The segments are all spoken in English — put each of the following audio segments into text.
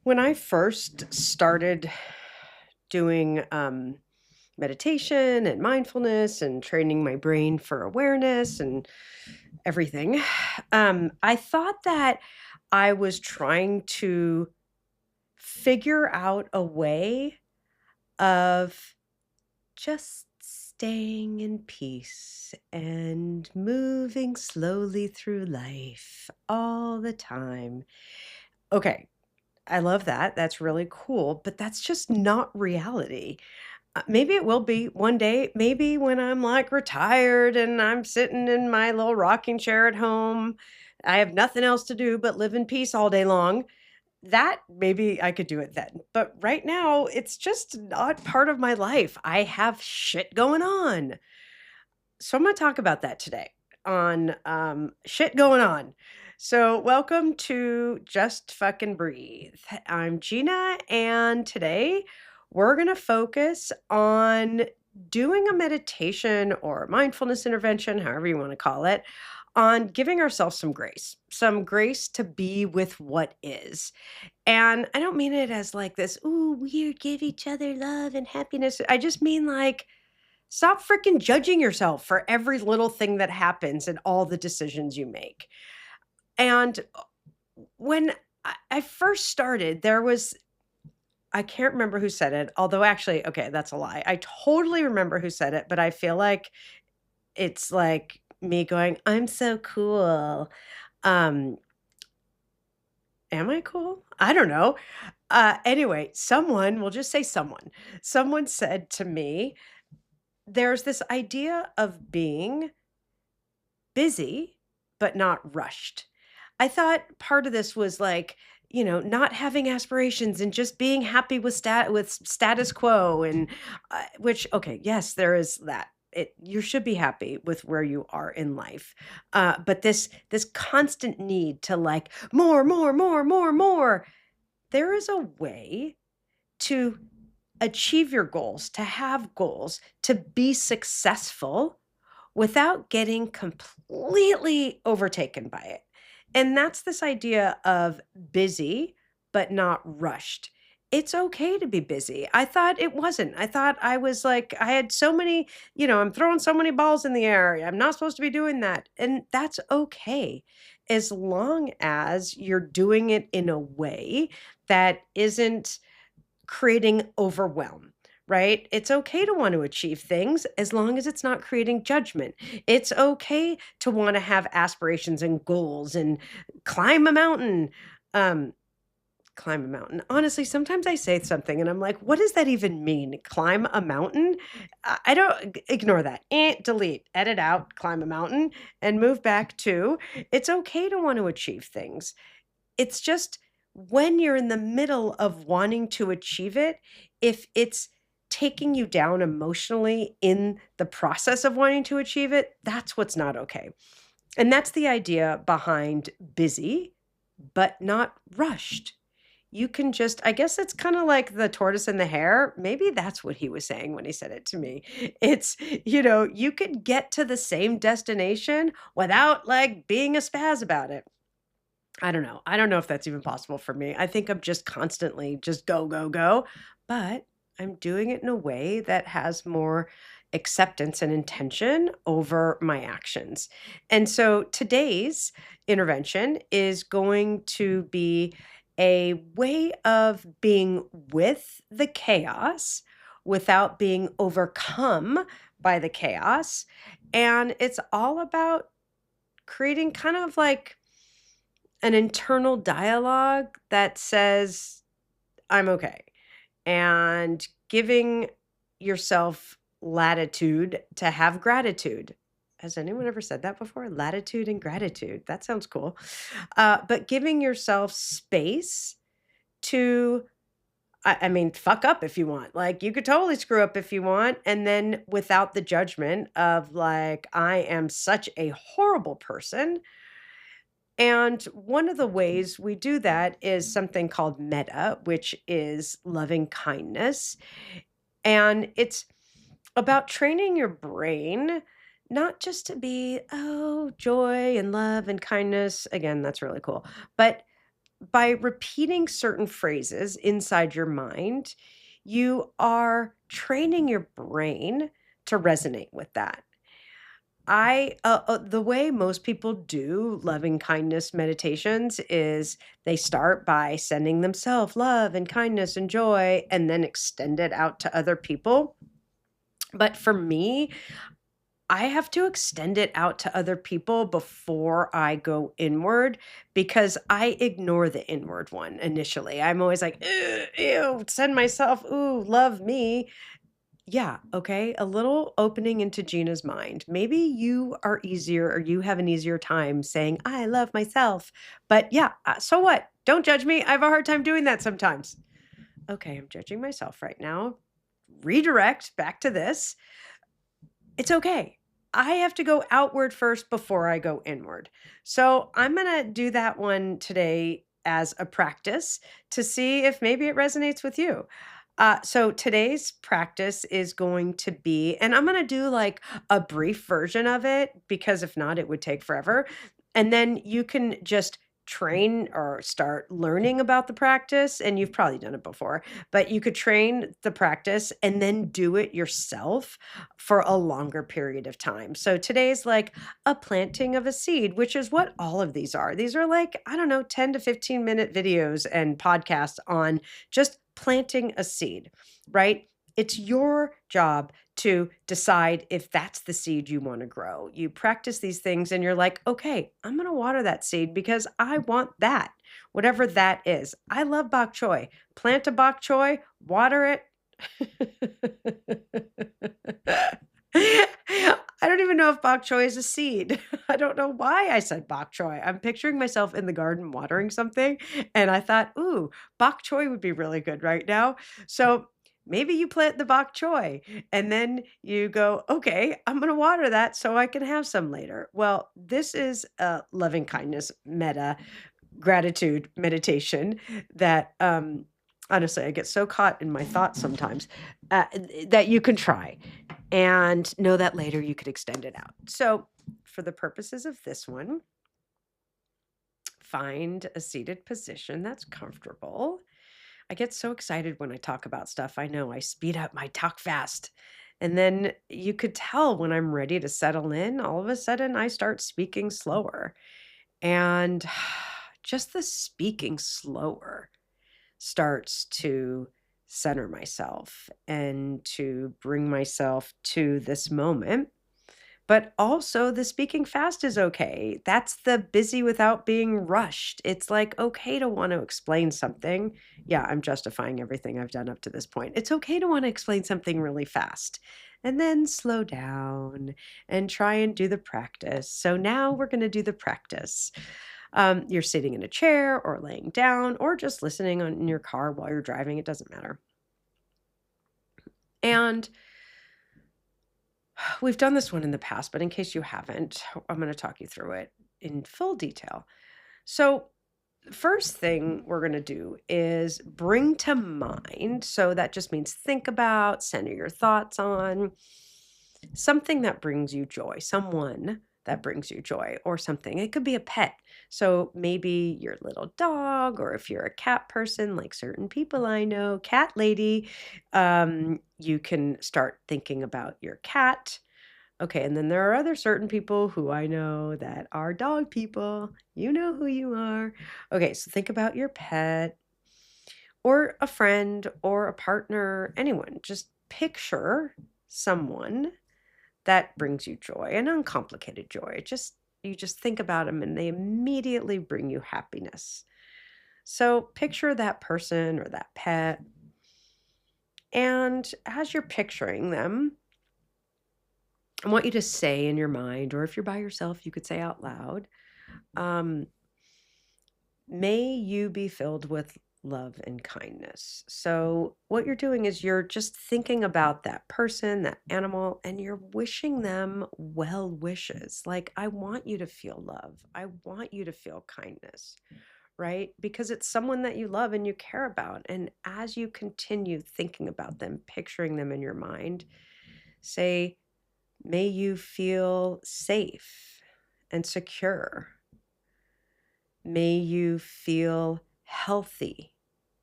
When I first started doing meditation and mindfulness and training my brain for awareness and everything, I thought that I was trying to figure out a way of just staying in peace and moving slowly through life all the time. Okay, I love that. That's really cool, but that's just not reality. Maybe it will be one day, maybe when I'm like retired and I'm sitting in my little rocking chair at home. I have nothing else to do but live in peace all day long. That maybe I could do it then. But right now, it's just not part of my life. I have shit going on. So I'm going to talk about that today on shit going on. So, welcome to Just Fucking Breathe. I'm Gina, and today we're going to focus on doing a meditation or mindfulness intervention, however you want to call it, on giving ourselves some grace to be with what is. And I don't mean it as like this, ooh, weird, give each other love and happiness. I just mean like, stop freaking judging yourself for every little thing that happens and all the decisions you make. And when I first started, I can't remember who said it, although actually, okay, that's a lie. I totally remember who said it, but I feel like it's like me going, I'm so cool. Um, am I cool? I don't know. Anyway, we'll just say someone said to me, there's this idea of being busy, but not rushed. I thought part of this was like, not having aspirations and just being happy with status quo and which okay, yes, there is that. You should be happy with where you are in life. But this constant need to like more, more, more, more, more. There is a way to achieve your goals, to have goals, to be successful without getting completely overtaken by it. And that's this idea of busy, but not rushed. It's okay to be busy. I thought it wasn't. I thought I was like, I had so many, I'm throwing so many balls in the air. I'm not supposed to be doing that. And that's okay as long as you're doing it in a way that isn't creating overwhelm, right? It's okay to want to achieve things as long as it's not creating judgment. It's okay to want to have aspirations and goals and climb a mountain. Um, climb a mountain. Honestly, sometimes I say something and I'm like, what does that even mean? Climb a mountain? I don't ignore that. Delete, edit out, climb a mountain, and move back to it's okay to want to achieve things. It's just when you're in the middle of wanting to achieve it, if it's taking you down emotionally in the process of wanting to achieve it, that's what's not okay. And that's the idea behind busy, but not rushed. You can just, I guess it's kind of like the tortoise and the hare. Maybe that's what he was saying when he said it to me. It's, you could get to the same destination without like being a spaz about it. I don't know. I don't know if that's even possible for me. I think I'm just constantly just go, go, go, but I'm doing it in a way that has more acceptance and intention over my actions. And so today's intervention is going to be a way of being with the chaos without being overcome by the chaos. And it's all about creating kind of like an internal dialogue that says, I'm okay, and giving yourself latitude to have gratitude. Has anyone ever said that before? Latitude and gratitude. That sounds cool. But giving yourself space to, I mean, fuck up if you want. Like, you could totally screw up if you want. And then without the judgment of, like, I am such a horrible person. And one of the ways we do that is something called metta, which is loving kindness. And it's about training your brain not just to be, oh, joy and love and kindness. Again, that's really cool. But by repeating certain phrases inside your mind, you are training your brain to resonate with that. The way most people do loving kindness meditations is they start by sending themselves love and kindness and joy and then extend it out to other people. But for me, I have to extend it out to other people before I go inward because I ignore the inward one initially. I'm always like, "Ugh, ew, send myself, ooh, love me." Yeah, okay, a little opening into Gina's mind. Maybe you are easier or you have an easier time saying, I love myself. But yeah, so what? Don't judge me. I have a hard time doing that sometimes. Okay, I'm judging myself right now. Redirect back to this. It's okay. I have to go outward first before I go inward. So I'm going to do that one today as a practice to see if maybe it resonates with you. So today's practice is going to be, and I'm going to do like a brief version of it because if not, it would take forever. And then you can just train or start learning about the practice. And you've probably done it before, but you could train the practice and then do it yourself for a longer period of time. So today's like a planting of a seed, which is what all of these are. These are like, I don't know, 10 to 15-minute videos and podcasts on just planting a seed, right? It's your job to decide if that's the seed you want to grow. You practice these things and you're like, okay, I'm going to water that seed because I want that, whatever that is. I love bok choy. Plant a bok choy, water it. I don't even know if bok choy is a seed. I don't know why I said bok choy. I'm picturing myself in the garden watering something, and I thought, ooh, bok choy would be really good right now. So maybe you plant the bok choy and then you go, okay, I'm going to water that so I can have some later. Well, this is a loving kindness meta gratitude meditation that honestly I get so caught in my thoughts sometimes that you can try and know that later you could extend it out. So for the purposes of this one, find a seated position that's comfortable. I get so excited when I talk about stuff. I know I speed up, my talk fast. And then you could tell when I'm ready to settle in, all of a sudden I start speaking slower. And just the speaking slower starts to center myself and to bring myself to this moment. But also, the speaking fast is okay. That's the busy without being rushed. It's like okay to want to explain something. Yeah, I'm justifying everything I've done up to this point. It's okay to want to explain something really fast and then slow down and try and do the practice. So now we're going to do the practice. You're sitting in a chair or laying down or just listening in your car while you're driving. It doesn't matter. And we've done this one in the past, but in case you haven't, I'm going to talk you through it in full detail. So, first thing we're going to do is bring to mind. So, that just means think about, center your thoughts on something that brings you joy, someone that brings you joy, or something. It could be a pet. So, maybe your little dog, or if you're a cat person, like certain people I know, cat lady, you can start thinking about your cat. Okay, and then there are other certain people who I know that are dog people. You know who you are. Okay, so think about your pet or a friend or a partner, anyone. Just picture someone that brings you joy, an uncomplicated joy. Just you just think about them and they immediately bring you happiness. So picture that person or that pet. And as you're picturing them, I want you to say in your mind, or if you're by yourself, you could say out loud, um, may you be filled with love and kindness. So, what you're doing is you're just thinking about that person, that animal, and you're wishing them well wishes. Like, I want you to feel love. I want you to feel kindness, right? Because it's someone that you love and you care about. And as you continue thinking about them, picturing them in your mind, say, may you feel safe and secure. May you feel healthy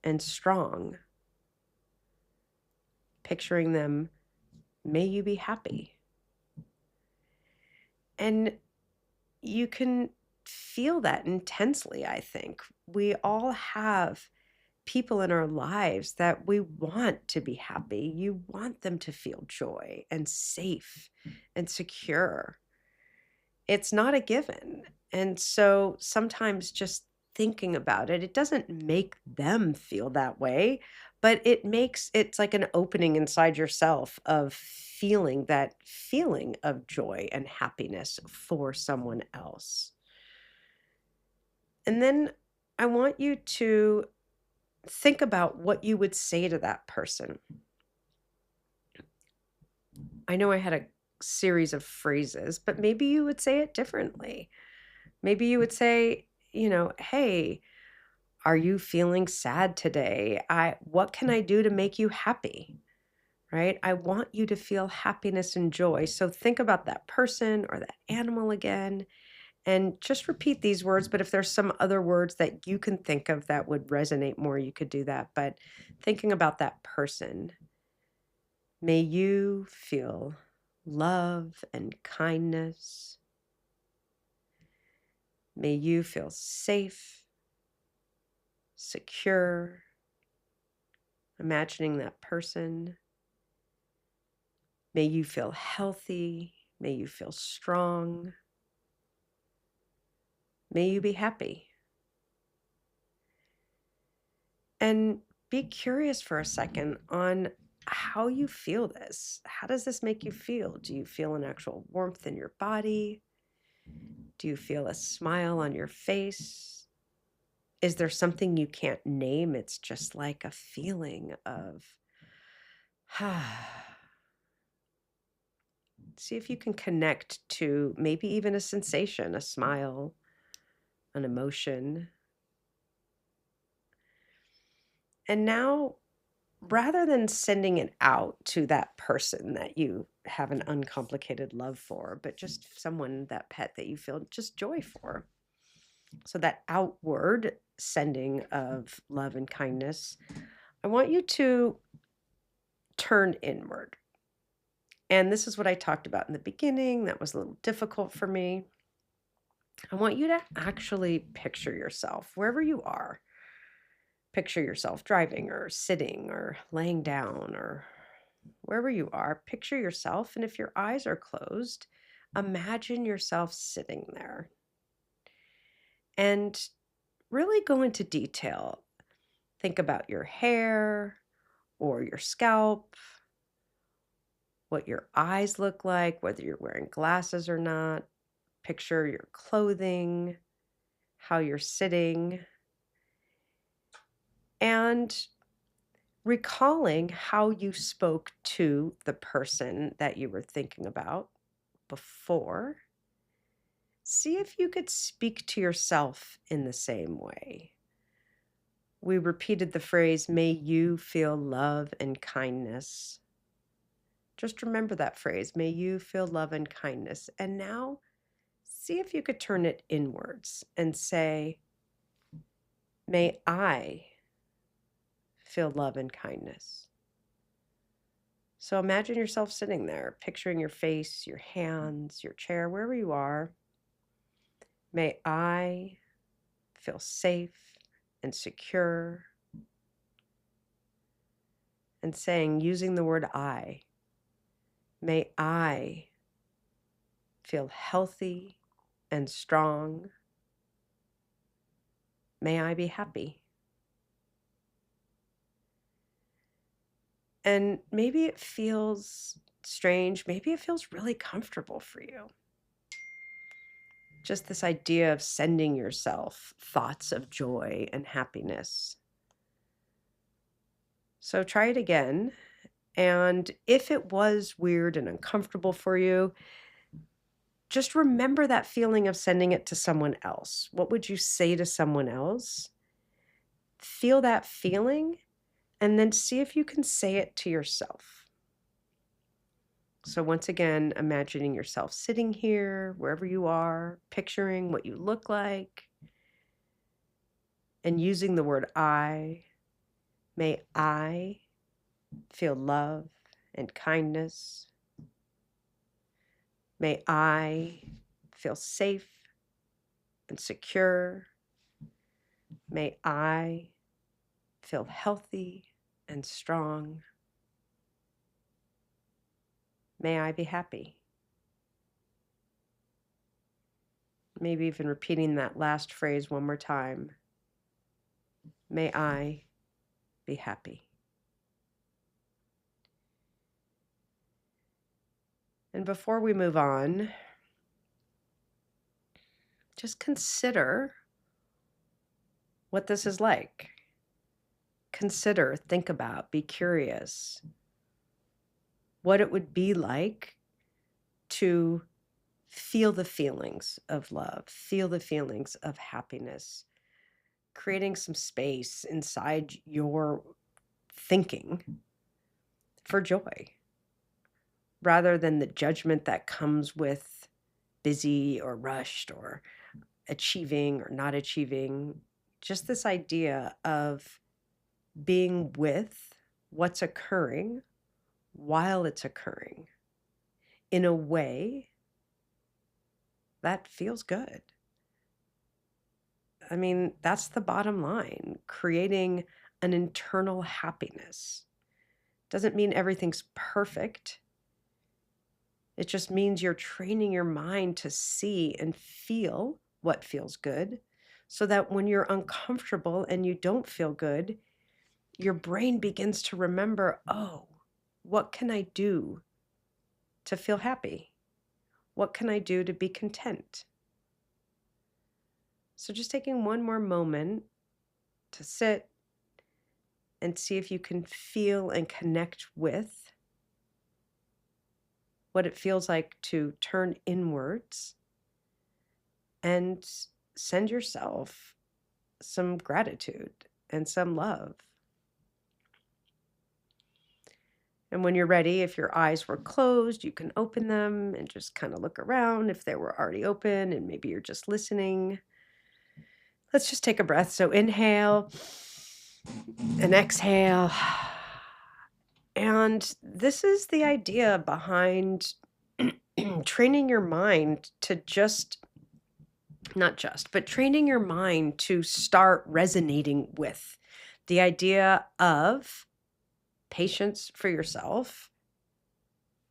and strong. Picturing them, may you be happy. And you can feel that intensely, I think. We all have people in our lives that we want to be happy. You want them to feel joy and safe and secure. It's not a given. And so sometimes just thinking about it, it doesn't make them feel that way, but it's like an opening inside yourself of feeling that feeling of joy and happiness for someone else. And then I want you to think about what you would say to that person. I know I had a series of phrases, but maybe you would say it differently. Maybe you would say, hey, are you feeling sad today? What can I do to make you happy? Right? I want you to feel happiness and joy. So think about that person or that animal again and just repeat these words. But if there's some other words that you can think of that would resonate more, you could do that. But thinking about that person, may you feel love and kindness. May you feel safe, secure. Imagining that person. May you feel healthy. May you feel strong. May you be happy. And be curious for a second on how you feel this. How does this make you feel? Do you feel an actual warmth in your body? Do you feel a smile on your face? Is there something you can't name? It's just like a feeling of, see if you can connect to maybe even a sensation, a smile, an emotion. And now, rather than sending it out to that person that you have an uncomplicated love for, but just someone, that pet that you feel just joy for. So that outward sending of love and kindness, I want you to turn inward. And this is what I talked about in the beginning. That was a little difficult for me. I want you to actually picture yourself wherever you are. Picture yourself driving or sitting or laying down or wherever you are. Picture yourself. And if your eyes are closed, imagine yourself sitting there. And really go into detail. Think about your hair or your scalp, what your eyes look like, whether you're wearing glasses or not. Picture your clothing, how you're sitting, and recalling how you spoke to the person that you were thinking about before. See if you could speak to yourself in the same way. We repeated the phrase, may you feel love and kindness. Just remember that phrase, may you feel love and kindness. And now see if you could turn it inwards and say, may I feel love and kindness. So imagine yourself sitting there, picturing your face, your hands, your chair, wherever you are. May I feel safe and secure. And saying, using the word I, may I feel healthy and strong. May I be happy. And maybe it feels strange. Maybe it feels really comfortable for you. Just this idea of sending yourself thoughts of joy and happiness. So try it again. And if it was weird and uncomfortable for you, just remember that feeling of sending it to someone else. What would you say to someone else? Feel that feeling and then see if you can say it to yourself. So once again, imagining yourself sitting here, wherever you are, picturing what you look like. and using the word may I feel love and kindness. May I feel safe and secure. May I feel healthy and strong. May I be happy. Maybe even repeating that last phrase one more time. May I be happy. And before we move on, just consider what this is like. Consider, think about, be curious what it would be like to feel the feelings of love, feel the feelings of happiness, creating some space inside your thinking for joy, rather than the judgment that comes with busy or rushed or achieving or not achieving. Just this idea of being with what's occurring while it's occurring in a way that feels good. I mean, that's the bottom line. Creating an internal happiness doesn't mean everything's perfect. It just means you're training your mind to see and feel what feels good, so that when you're uncomfortable and you don't feel good, your brain begins to remember, oh, what can I do to feel happy? What can I do to be content? So just taking one more moment to sit and see if you can feel and connect with what it feels like to turn inwards and send yourself some gratitude and some love. And when you're ready, if your eyes were closed, you can open them and just kind of look around if they were already open, and maybe you're just listening. Let's just take a breath. So inhale and exhale. And this is the idea behind training your mind to training your mind to start resonating with the idea of patience for yourself,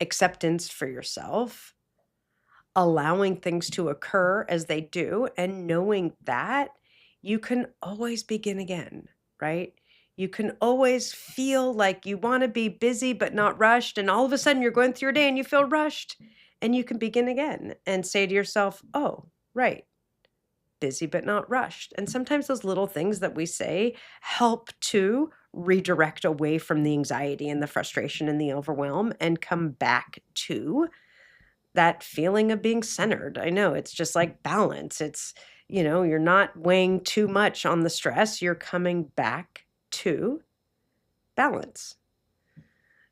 acceptance for yourself, allowing things to occur as they do, and knowing that you can always begin again, right? You can always feel like you want to be busy but not rushed, and all of a sudden you're going through your day and you feel rushed, and you can begin again and say to yourself, oh, right, busy but not rushed. And sometimes those little things that we say help to redirect away from the anxiety and the frustration and the overwhelm and come back to that feeling of being centered. I know it's just like balance. It's, you're not weighing too much on the stress. You're coming back to balance.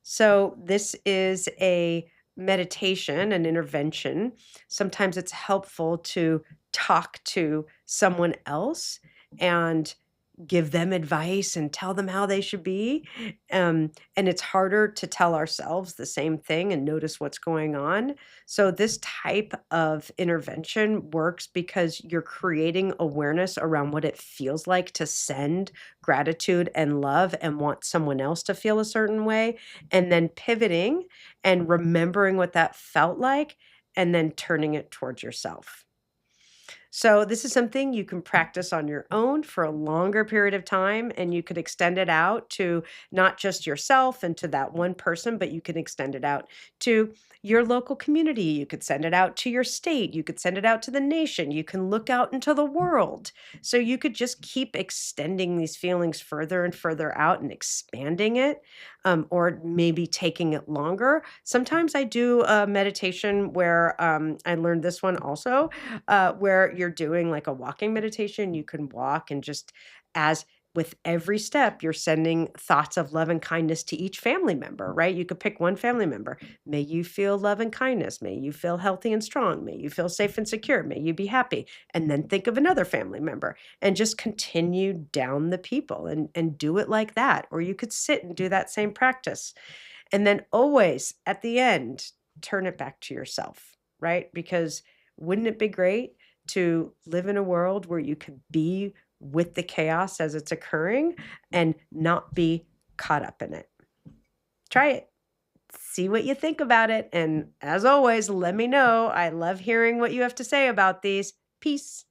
So this is a meditation, an intervention. Sometimes it's helpful to talk to someone else and give them advice and tell them how they should be. And it's harder to tell ourselves the same thing and notice what's going on. So this type of intervention works because you're creating awareness around what it feels like to send gratitude and love and want someone else to feel a certain way, and then pivoting and remembering what that felt like, and then turning it towards yourself. So this is something you can practice on your own for a longer period of time, and you could extend it out to not just yourself and to that one person, but you can extend it out to your local community. You could send it out to your state. You could send it out to the nation. You can look out into the world. So you could just keep extending these feelings further and further out and expanding it, or maybe taking it longer. Sometimes I do a meditation where I learned this one also, where you're doing like a walking meditation. You can walk and just as with every step, you're sending thoughts of love and kindness to each family member, right? You could pick one family member. May you feel love and kindness. May you feel healthy and strong. May you feel safe and secure. May you be happy. And then think of another family member and just continue down the people and do it like that. Or you could sit and do that same practice. And then always at the end, turn it back to yourself, right? Because wouldn't it be great to live in a world where you could be with the chaos as it's occurring and not be caught up in it? Try it. See what you think about it. And as always, let me know. I love hearing what you have to say about these. Peace.